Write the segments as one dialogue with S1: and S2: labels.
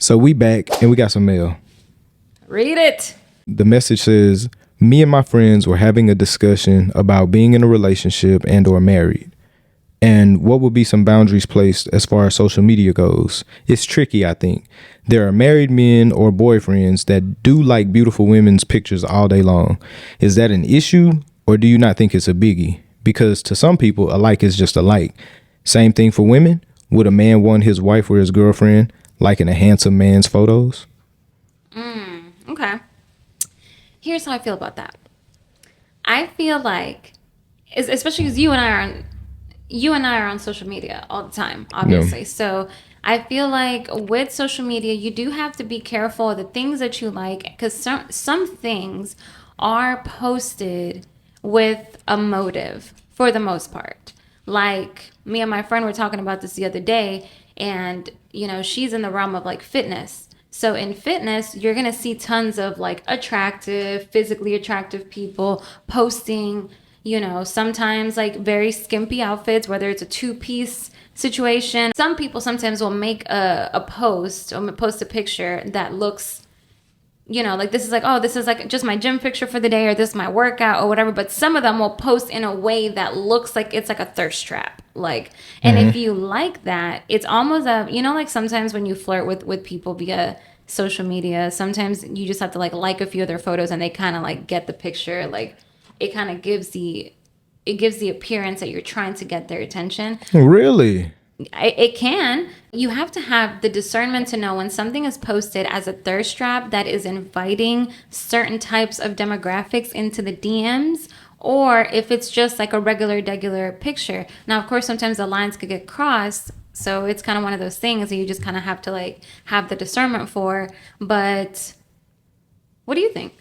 S1: So we back and we got some mail.
S2: Read it.
S1: The message says, me and my friends were having a discussion about being in a relationship and or married. And what would be some boundaries placed as far as social media goes? It's tricky, I think. There are married men or boyfriends that do like beautiful women's pictures all day long. Is that an issue, or do you not think it's a biggie? Because to some people, a like is just a like. Same thing for women. Would a man want his wife or his girlfriend liking a handsome man's photos?
S2: Okay. Here's how I feel about that. I feel like, especially because you and I are on social media all the time, obviously.
S1: Yeah.
S2: So I feel like with social media, you do have to be careful of the things that you like, because some things are posted with a motive for the most part. Like me and my friend were talking about this the other day, and she's in the realm of like fitness. So in fitness, you're going to see tons of like physically attractive people posting, sometimes like very skimpy outfits, whether it's a two-piece situation. Some people sometimes will make a post or post a picture that looks, like this is like just my gym picture for the day, or this is my workout or whatever. But some of them will post in a way that looks like it's like a thirst trap. And if you like that, it's almost like sometimes when you flirt with people via social media, sometimes you just have to like a few of their photos and they kind of like get the picture. Like it kind of gives the appearance that you're trying to get their attention.
S1: Really?
S2: It can. You have to have the discernment to know when something is posted as a thirst trap that is inviting certain types of demographics into the DMs, or if it's just like a regular picture. Now, of course, sometimes the lines could get crossed, so it's kind of one of those things that you just kind of have to like have the discernment for. But what do you think?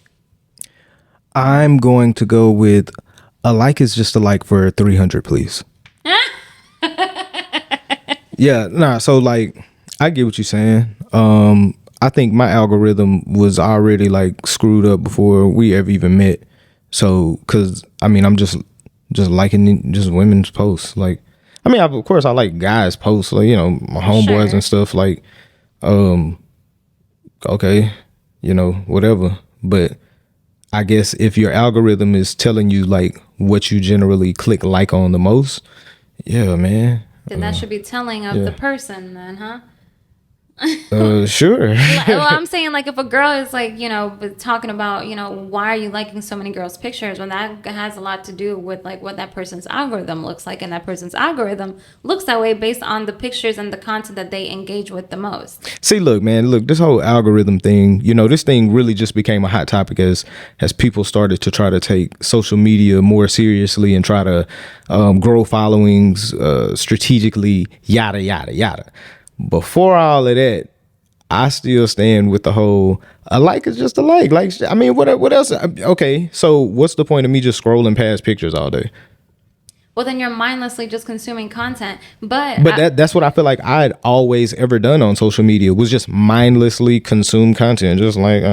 S1: I'm going to go with a like is just a like for 300, please. Yeah, nah, so like I get what you're saying. I think my algorithm was already like screwed up before we ever even met. So, cause I mean, I'm just liking just women's posts. Like, I mean, of course I like guys posts, like, my homeboys
S2: Sure.
S1: and stuff, like, okay, whatever. But I guess if your algorithm is telling you like what you generally click like on the most, yeah, man.
S2: Then that should be telling of the person then, huh?
S1: Sure.
S2: Well, I'm saying like if a girl is like, talking about, why are you liking so many girls' pictures, when that has a lot to do with like what that person's algorithm looks like, and that person's algorithm looks that way based on the pictures and the content that they engage with the most.
S1: See, look, this whole algorithm thing, this thing really just became a hot topic as people started to try to take social media more seriously and try to grow followings strategically, yada, yada, yada. Before all of that, I still stand with the whole a like is just a like. Like, I mean, what else? Okay, so what's the point of me just scrolling past pictures all day?
S2: Well, then you're mindlessly just consuming content. But
S1: that's what I feel like I'd always ever done on social media, was just mindlessly consume content, just like.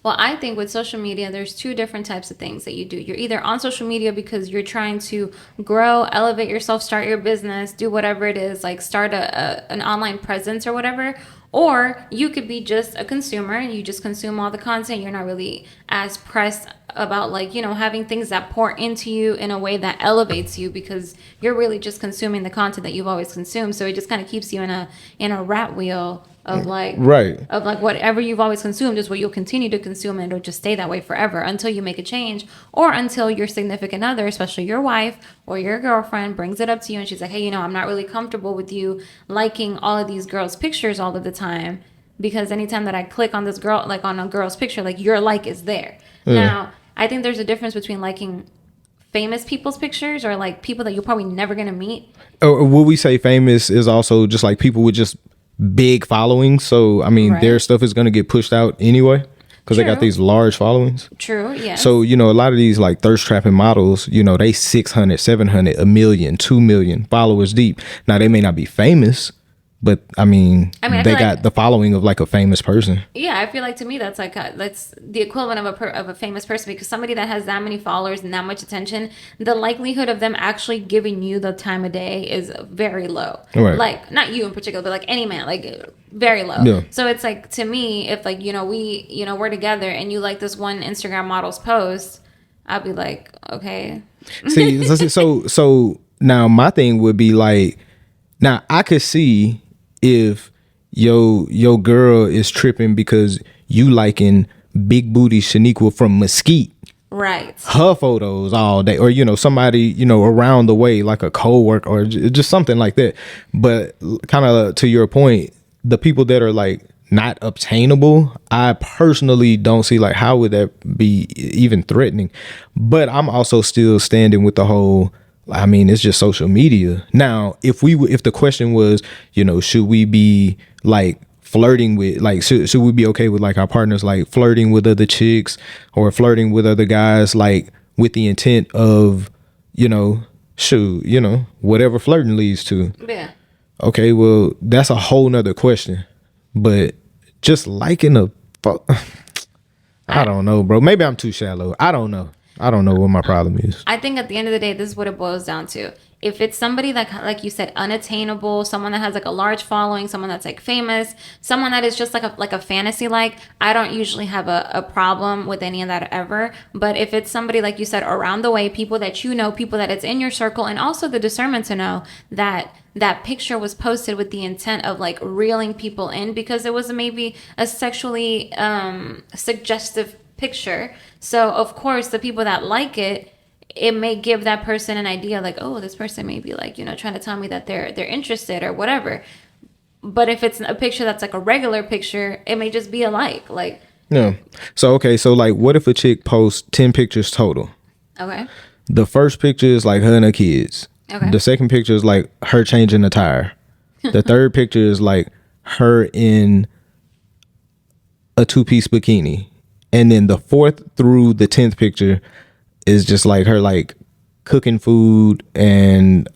S2: Well, I think with social media, there's two different types of things that you do. You're either on social media because you're trying to grow, elevate yourself, start your business, do whatever it is, like start an online presence or whatever. Or you could be just a consumer. You just consume all the content. You're not really as pressed about like, having things that pour into you in a way that elevates you, because you're really just consuming the content that you've always consumed. So it just kind of keeps you in a rat wheel of like,
S1: right,
S2: of like whatever you've always consumed is what you'll continue to consume, and it'll just stay that way forever until you make a change, or until your significant other, especially your wife or your girlfriend, brings it up to you and she's like, hey, I'm not really comfortable with you liking all of these girls' pictures all of the time, because anytime that I click on this girl, like on a girl's picture, like your like is there. Now, I think there's a difference between liking famous people's pictures or like people that you're probably never gonna meet.
S1: Or will we say famous is also just like people with just big followings? So I mean, their stuff is going to get pushed out anyway because they got these large followings.
S2: True, yeah.
S1: So a lot of these like thirst trapping models, they 600, 700, a million, 2 million followers deep. Now they may not be famous, But I mean,
S2: I
S1: they
S2: feel
S1: got
S2: like,
S1: the following of like a famous person.
S2: yeah, I feel like to me that's like that's the equivalent of a famous person, because somebody that has that many followers and that much attention, the likelihood of them actually giving you the time of day is very low.
S1: Right.
S2: Like not you in particular, but like any man, like very low.
S1: Yeah.
S2: So it's like, to me, if like, we're together and you like this one Instagram model's post, I'll be like, okay.
S1: See, so now my thing would be like, now I could see if your girl is tripping because you liking big booty Shaniqua from Mesquite,
S2: Right.
S1: her photos all day, or somebody around the way, like a coworker or just something like that. But kind of to your point, the people that are like not obtainable, I personally don't see like how would that be even threatening. But I'm also still standing with the whole, I mean, it's just social media. Now, if the question was, should we be like flirting with, like, should we be okay with like our partners like flirting with other chicks or flirting with other guys, like with the intent of, whatever flirting leads to.
S2: Yeah.
S1: Okay, well, that's a whole nother question. But just liking I don't know, bro. Maybe I'm too shallow. I don't know what my problem is.
S2: I think at the end of the day, this is what it boils down to. If it's somebody like you said, unattainable, someone that has like a large following, someone that's like famous, someone that is just like a fantasy, like, I don't usually have a problem with any of that ever. But if it's somebody, like you said, around the way, people that people that it's in your circle, and also the discernment to know that that picture was posted with the intent of like reeling people in, because it was maybe a sexually suggestive picture. So of course the people that like it may give that person an idea like, oh, this person may be like, trying to tell me that they're interested or whatever. But if it's a picture that's like a regular picture, it may just be a like.
S1: Yeah. So okay, so like what if a chick posts 10 pictures total?
S2: Okay.
S1: The first picture is like her and her kids.
S2: Okay.
S1: The second picture is like her changing the tire. The third picture is like her in a 2-piece bikini. And then the 4th through the 10th picture is just like her like cooking food and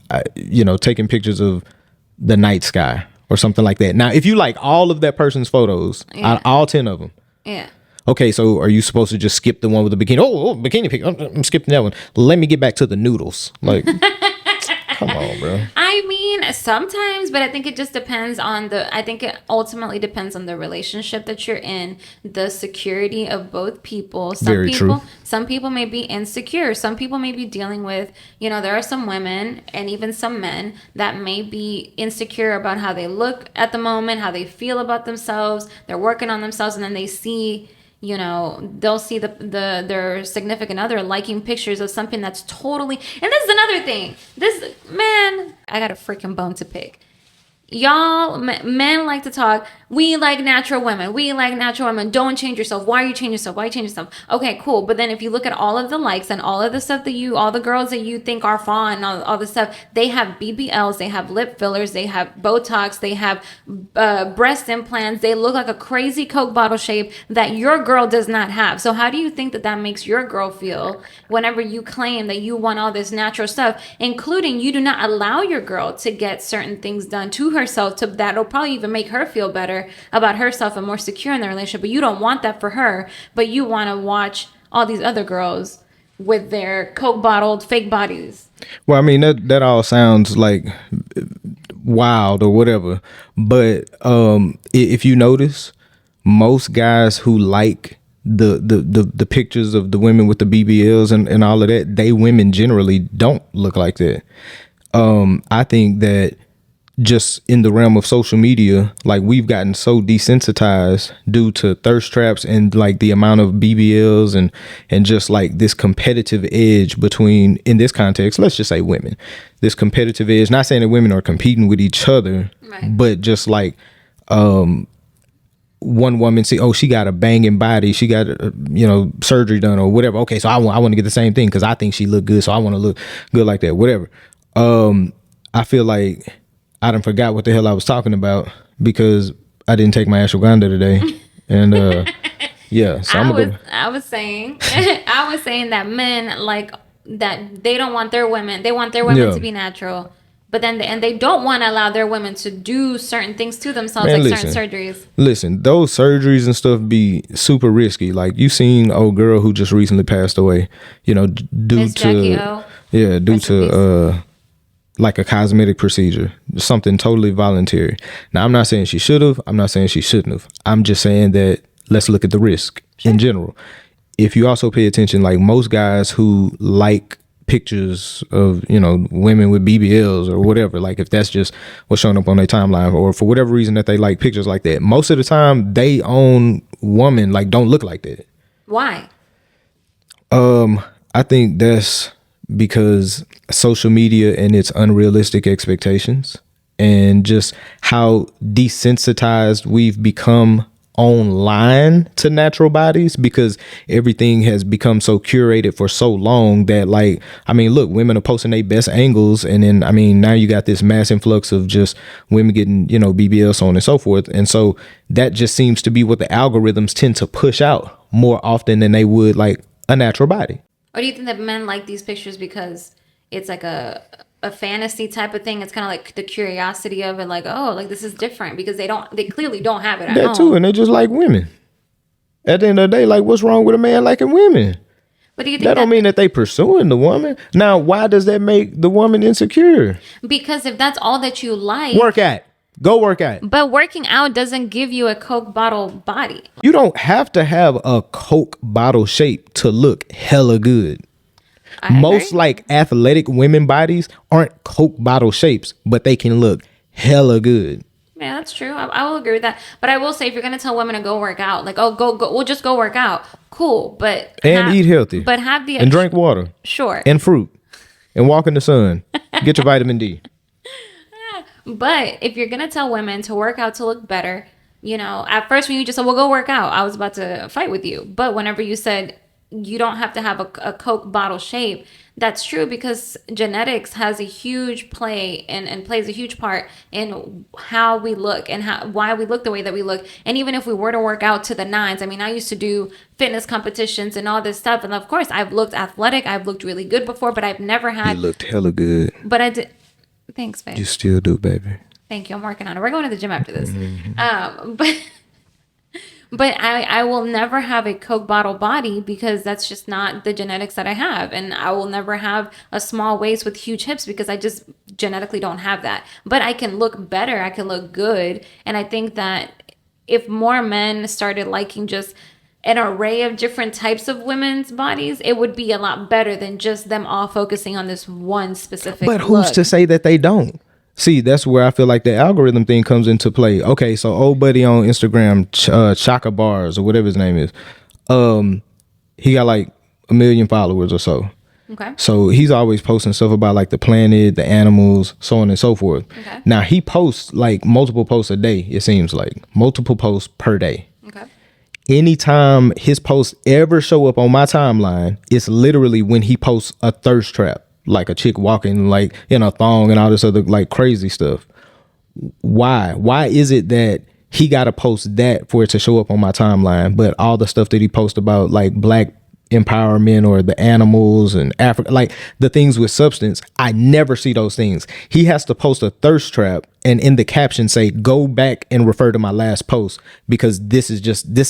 S1: taking pictures of the night sky or something like that. Now, if you like all of that person's photos,
S2: Yeah.
S1: all 10 of them.
S2: Yeah.
S1: Okay, so are you supposed to just skip the one with the bikini? Oh, bikini pic. I'm skipping that one. Let me get back to the noodles. Like, come on, bro.
S2: I mean, sometimes, but I think it just depends on I think it ultimately depends on the relationship that you're in, the security of both people.
S1: Very true.
S2: Some people may be insecure. Some people may be dealing with, there are some women and even some men that may be insecure about how they look at the moment, how they feel about themselves. They're working on themselves, and then they see, they'll see their significant other liking pictures of something that's totally, and this is another thing. Man, I got a freaking bone to pick. Y'all, men like to talk. We like natural women. We like natural women. Don't change yourself. Why are you changing yourself? Why are you changing yourself? Okay, cool. But then if you look at all of the likes and all of the stuff all the girls that you think are fun, all the stuff, they have BBLs, they have lip fillers, they have Botox, they have breast implants. They look like a crazy Coke bottle shape that your girl does not have. So how do you think that makes your girl feel whenever you claim that you want all this natural stuff, including you do not allow your girl to get certain things done to herself that'll probably even make her feel better about herself and more secure in the relationship, but you don't want that for her, but you want to watch all these other girls with their Coke bottled fake bodies.
S1: Well, I mean, that all sounds like wild or whatever, but if you notice, most guys who like the pictures of the women with the BBLs and all of that, women generally don't look like that. I think that just in the realm of social media, like we've gotten so desensitized due to thirst traps and like the amount of BBLs and just like this competitive edge between, in this context, let's just say women, this competitive edge, not saying that women are competing with each other,
S2: right,
S1: but just like, one woman see, oh, she got a banging body, she got surgery done or whatever. Okay, so I want to get the same thing because I think she look good, so I want to look good like that, whatever. I feel like I done forgot what the hell I was talking about because I didn't take my ashwagandha today, and yeah. So
S2: I was saying that men like that they don't want their women. They want their women to be natural. But then they don't want to allow their women to do certain things to themselves,
S1: Man,
S2: like certain surgeries.
S1: Listen, those surgeries and stuff be super risky. Like you seen old girl who just recently passed away, you know, due
S2: Miss Jackie O.
S1: yeah, due
S2: Rest in
S1: to like a cosmetic procedure, something totally voluntary. Now, I'm not saying she should have. I'm not saying she shouldn't have. I'm just saying that let's look at the risk in general. If you also pay attention, like most guys who like pictures of, you know, women with BBLs or whatever, like if that's just what's showing up on their timeline, or for whatever reason that they like pictures like that, most of the time they own woman like don't look like that.
S2: Why?
S1: I think that's because social media and its unrealistic expectations and just how desensitized we've become online to natural bodies, because everything has become so curated for so long that, like, I mean, look, women are posting their best angles, and then I mean now you got this mass influx of just women getting, you know, BBL, so on and so forth, and so that just seems to be what the algorithms tend to push out more often than they would like a natural body.
S2: Or do you think that men like these pictures because it's like a fantasy type of thing? It's kind of like the curiosity of it, like, oh, like this is different, because they clearly don't have it at
S1: That
S2: home.
S1: too, and they just like women. At the end of the day, like, what's wrong with a man liking women?
S2: But do you think
S1: That don't mean that they pursuing the woman. Now, why does that make the woman insecure?
S2: because if that's all that you like,
S1: Work at. Go work at.
S2: but working out doesn't give you a Coke bottle body.
S1: You don't have to have a Coke bottle shape to look hella good.
S2: I
S1: Most
S2: agree.
S1: like athletic women bodies aren't Coke bottle shapes, but they can look hella good.
S2: Yeah, that's true. I will agree with that. But I will say, if you're gonna tell women to go work out, like, oh, go, we'll just go work out. Cool, but
S1: And eat healthy.
S2: But have the
S1: And drink water.
S2: Sure.
S1: And fruit. And walk in the sun. Get your vitamin D.
S2: But if you're gonna tell women to work out to look better, you know, at first when you just said, "Well, go work out," I was about to fight with you. But whenever you said you don't have to have a Coke bottle shape, that's true, because genetics has a huge play and plays a huge part in how we look and why we look the way that we look. And even if we were to work out to the nines, I mean, I used to do fitness competitions and all this stuff, and of course, I've looked athletic, I've looked really good before, but I've never
S1: You
S2: had.
S1: looked hella good.
S2: But I did. Thanks, babe.
S1: You still do, baby.
S2: Thank you. I'm working on it. We're going to the gym after this. But I will never have a Coke bottle body, because that's just not the genetics that I have. And I will never have a small waist with huge hips, because I just genetically don't have that. But I can look better. I can look good. And I think that if more men started liking just an array of different types of women's bodies, it would be a lot better than just them all focusing on this one specific
S1: But who's
S2: look.
S1: to say that they don't? See, that's where I feel like the algorithm thing comes into play. Okay, so old buddy on Instagram, Chaka Bars or whatever his name is, he got like 1 million followers or so.
S2: Okay.
S1: So he's always posting stuff about like the planet, the animals, so on and so forth.
S2: Okay.
S1: Now he posts like multiple posts a day, it seems like. Multiple posts per day.
S2: Okay.
S1: Anytime his posts ever show up on my timeline, it's literally when he posts a thirst trap, like a chick walking like in a thong and all this other like crazy stuff. Why is it that he got to post that for it to show up on my timeline, but all the stuff that he posts about like black empowerment or the animals and Africa, like the things with substance, I never see those things. He has to post a thirst trap and in the caption say, go back and refer to my last post, because this is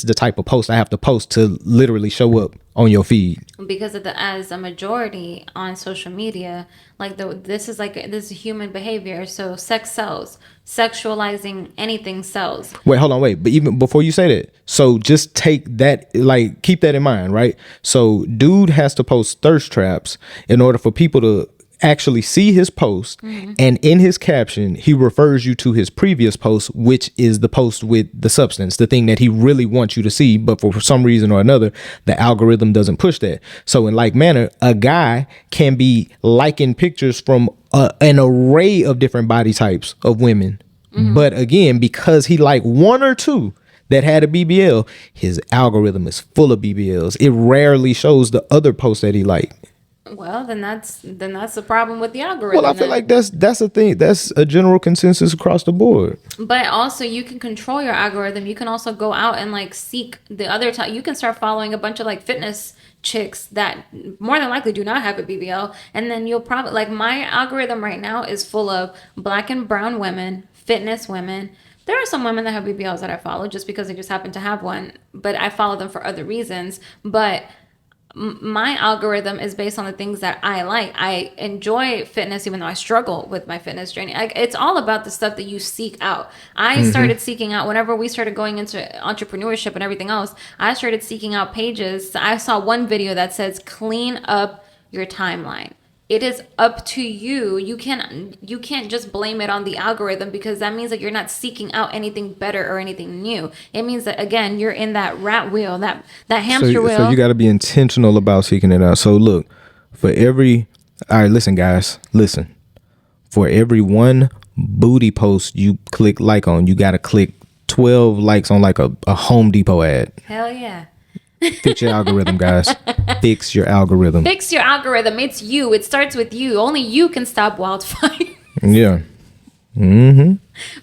S1: the type of post I have to post to literally show up on your feed.
S2: Because of as a majority on social media, like this is human behavior. So sex sells. Sexualizing anything sells.
S1: Wait, hold on, wait. But even before you say that, so just take that, like, keep that in mind, right? So dude has to post thirst traps in order for people to actually see his post. Mm-hmm. And in his caption, he refers you to his previous post, which is the post with the substance, the thing that he really wants you to see. But for some reason or another, the algorithm doesn't push that. So in like manner, a guy can be liking pictures from an array of different body types of women. Mm-hmm. But again, because he liked one or two that had a BBL, his algorithm is full of BBLs. It rarely shows the other posts that he liked.
S2: Well, then that's the problem with the algorithm.
S1: Well, I feel like that's a thing. That's a general consensus across the board.
S2: But also, you can control your algorithm. You can also go out and like seek the other you can start following a bunch of like fitness chicks that more than likely do not have a BBL, and then you'll probably like my algorithm right now is full of black and brown women, fitness women. There are some women that have BBLs that I follow just because they just happen to have one, but I follow them for other reasons. But my algorithm is based on the things that I like. I enjoy fitness, even though I struggle with my fitness journey. It's all about the stuff that you seek out. I started seeking out, whenever we started going into entrepreneurship and everything else, I started seeking out pages. I saw one video that says, clean up your timeline. It is up to you. You can't just blame it on the algorithm, because that means that you're not seeking out anything better or anything new. It means that, again, you're in that rat wheel, that hamster wheel.
S1: So you got to be intentional about seeking it out. So look, all right, listen, guys, listen. For every one booty post you click like on, you got to click 12 likes on like a Home Depot ad.
S2: Hell yeah.
S1: Fix your algorithm, guys. Fix your algorithm.
S2: Fix your algorithm. It's you. It starts with you. Only you can stop wildfire.
S1: Yeah. Mm-hmm.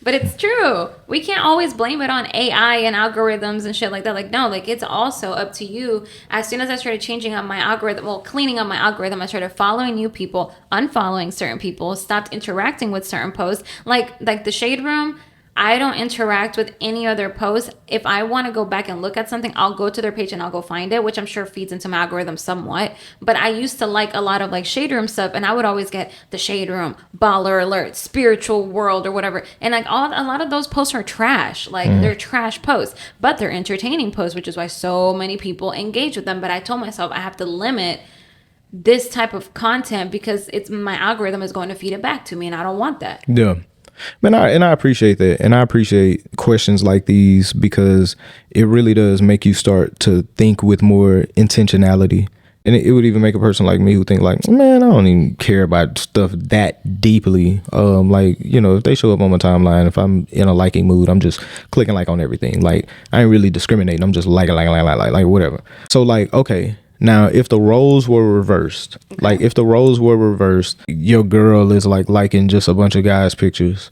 S2: But it's true. We can't always blame it on AI and algorithms and shit like that. Like, no, like it's also up to you. As soon as I started changing up my algorithm, cleaning up my algorithm, I started following new people, unfollowing certain people, stopped interacting with certain posts. Like the Shade Room, I don't interact with any other posts. If I want to go back and look at something, I'll go to their page and I'll go find it, which I'm sure feeds into my algorithm somewhat. But I used to like a lot of like Shade Room stuff, and I would always get the Shade Room, Baller Alert, Spiritual World, or whatever. And like a lot of those posts are trash. Like they're trash posts, but they're entertaining posts, which is why so many people engage with them. But I told myself I have to limit this type of content because my algorithm is going to feed it back to me, and I don't want that.
S1: Yeah. And I appreciate that. And I appreciate questions like these, because it really does make you start to think with more intentionality. And it would even make a person like me who think like, man, I don't even care about stuff that deeply. Like, if they show up on my timeline, if I'm in a liking mood, I'm just clicking like on everything. Like, I ain't really discriminating. I'm just like whatever. So like, okay. Now, if the roles were reversed, your girl is like liking just a bunch of guys' pictures,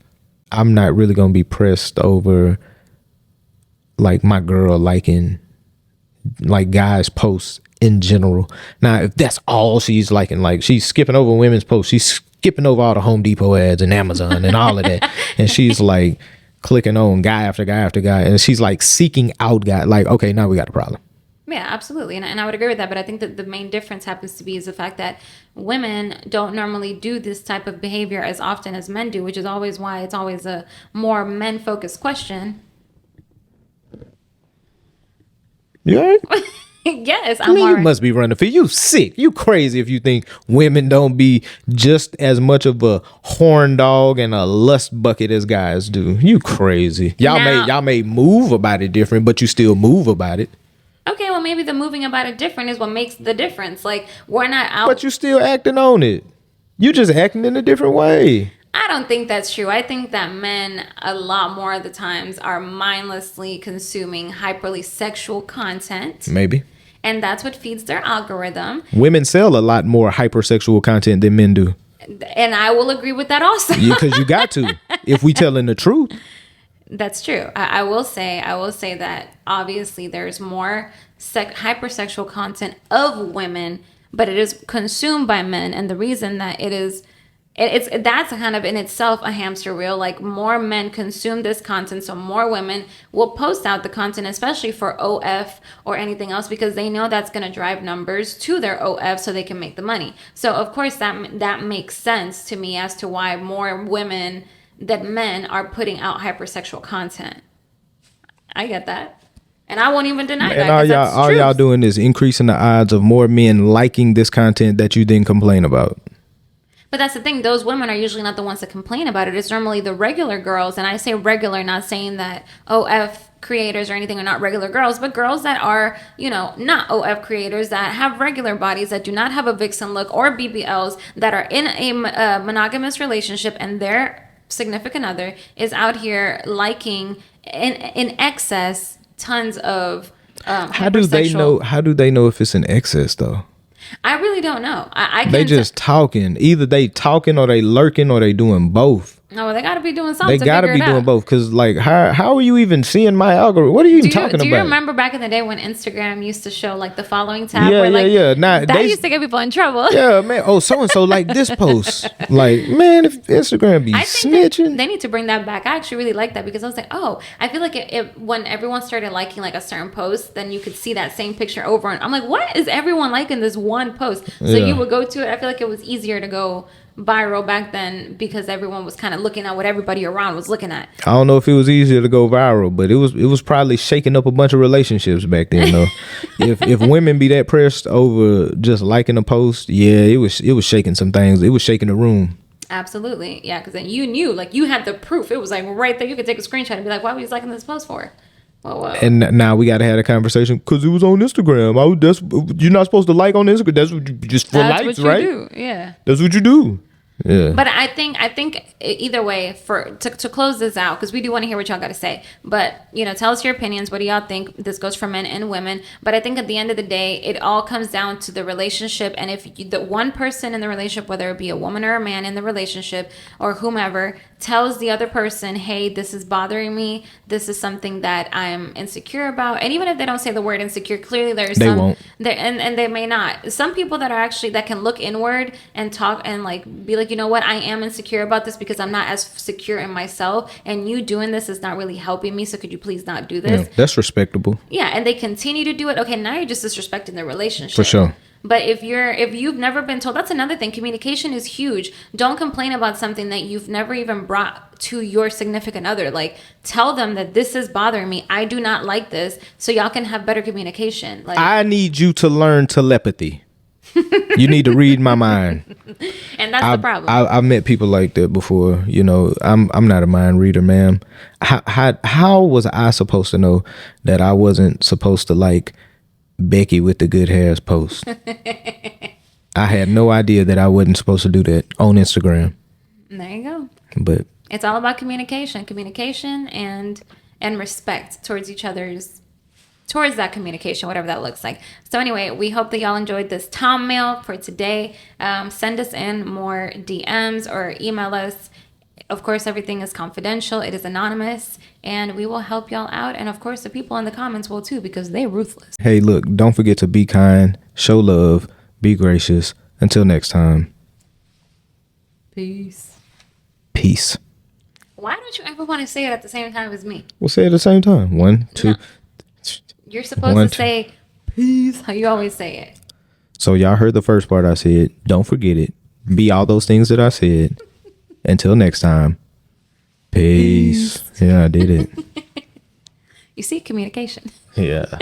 S1: I'm not really going to be pressed over like my girl liking like guys' posts in general. Now, if that's all she's liking, like she's skipping over women's posts, she's skipping over all the Home Depot ads and Amazon and all of that. And she's like clicking on guy after guy after guy. And she's like seeking out guy. Like, okay, now we got a problem.
S2: Yeah, absolutely. And I would agree with that. But I think that the main difference happens to be is the fact that women don't normally do this type of behavior as often as men do, which is always why it's always a more men-focused question.
S1: You all right?
S2: Yes,
S1: I'm all right. You must be running for you sick. You crazy if you think women don't be just as much of a horn dog and a lust bucket as guys do. You crazy. Y'all may move about it different, but you still move about it.
S2: Okay, well, maybe the moving about it different is what makes the difference. Like, we're not out.
S1: But you still acting on it. You just acting in a different way.
S2: I don't think that's true. I think that men, a lot more of the times, are mindlessly consuming hyperly sexual content.
S1: Maybe.
S2: And that's what feeds their algorithm.
S1: Women sell a lot more hypersexual content than men do.
S2: And I will agree with that also.
S1: Because you got to. If we telling the truth.
S2: That's true. I will say that obviously there's more hypersexual content of women, but it is consumed by men. And the reason that that's kind of in itself a hamster wheel. Like, more men consume this content, so more women will post out the content, especially for OF or anything else, because they know that's going to drive numbers to their OF so they can make the money. So of course that makes sense to me as to why more women than men are putting out hypersexual content. I get that. And I won't even deny that.
S1: And all y'all doing is increasing the odds of more men liking this content that you then complain about.
S2: But that's the thing. Those women are usually not the ones that complain about it. It's normally the regular girls. And I say regular, not saying that OF creators or anything are not regular girls, but girls that are, not OF creators, that have regular bodies, that do not have a vixen look or BBLs, that are in a monogamous relationship, and their significant other is out here liking in excess tons of
S1: how do they know if it's in excess though? I
S2: really don't know. I
S1: they just talking. Either they talking or they lurking or they doing both.
S2: No, they got to be doing something.
S1: They gotta be doing both, because like how are you even seeing my algorithm? What are you even talking about?
S2: Do you remember back in the day when Instagram used to show like the following tab?
S1: Yeah,
S2: where, like,
S1: yeah. Nah,
S2: that used to get people in trouble.
S1: Yeah, man. Oh, so and so like this post. Like, man, if Instagram be
S2: I think that
S1: snitching,
S2: they need to bring that back. I actually really like that, because I was like, oh, I feel like when everyone started liking like a certain post, then you could see that same picture over, and I'm like, what is everyone liking this one post? So
S1: Yeah.
S2: you would go to it. I feel like it was easier to go viral back then, because everyone was kind of looking at what everybody around was looking at.
S1: I don't know if it was easier to go viral, but it was probably shaking up a bunch of relationships back then though. if women be that pressed over just liking a post, yeah, it was shaking some things. It was shaking the room.
S2: Absolutely, yeah, because then you knew, like, you had the proof. It was like right there. You could take a screenshot and be like, why were you liking this post for? Whoa.
S1: And now we gotta have a conversation because it was on Instagram. You're not supposed to like on Instagram. That's what you, just for
S2: That's
S1: likes,
S2: what you
S1: right?
S2: do. Yeah.
S1: That's what you do. Yeah.
S2: But I think either way, to close this out, because we do want to hear what y'all got to say. But tell us your opinions. What do y'all think? This goes for men and women. But I think at the end of the day, it all comes down to the relationship. And if the one person in the relationship, whether it be a woman or a man in the relationship or whomever, tells the other person, hey, this is bothering me, this is something that I'm insecure about, and even if they don't say the word insecure, clearly there's
S1: They
S2: some
S1: won't.
S2: and they may not. Some people that are actually that can look inward and talk and like be like, you know what, I am insecure about this because I'm not as secure in myself, and you doing this is not really helping me, so could you please not do this?
S1: Yeah, that's respectable.
S2: Yeah, and they continue to do it. Okay, now you're just disrespecting the relationship.
S1: For sure.
S2: But if you've never been told, that's another thing. Communication is huge. Don't complain about something that you've never even brought to your significant other. Like, tell them that this is bothering me. I do not like this, so y'all can have better communication. Like,
S1: I need you to learn telepathy. You need to read my mind.
S2: and that's the problem.
S1: I've met people like that before. I'm not a mind reader, ma'am. How was I supposed to know that I wasn't supposed to like Becky with the good hairs post? I had no idea that I wasn't supposed to do that on Instagram.
S2: There you go.
S1: But
S2: It's all about communication and respect towards each other's, towards that communication, whatever that looks like. So anyway, we hope that y'all enjoyed this Tom mail for today. Send us in more DMs or email us. Of course, everything is confidential. It is anonymous, and we will help y'all out. And of course, the people in the comments will too, because they're ruthless.
S1: hey, look, don't forget to be kind, show love, be gracious. Until next time.
S2: Peace.
S1: Peace.
S2: Why don't you ever want to say it at the same time as me?
S1: We'll say it at the same time. 1, 2.
S2: No. You're supposed
S1: One,
S2: to say peace how you always say it.
S1: So y'all heard the first part I said. Don't forget it. Be all those things that I said. Until next time. Peace. Yeah, I did it.
S2: You see, communication.
S1: Yeah.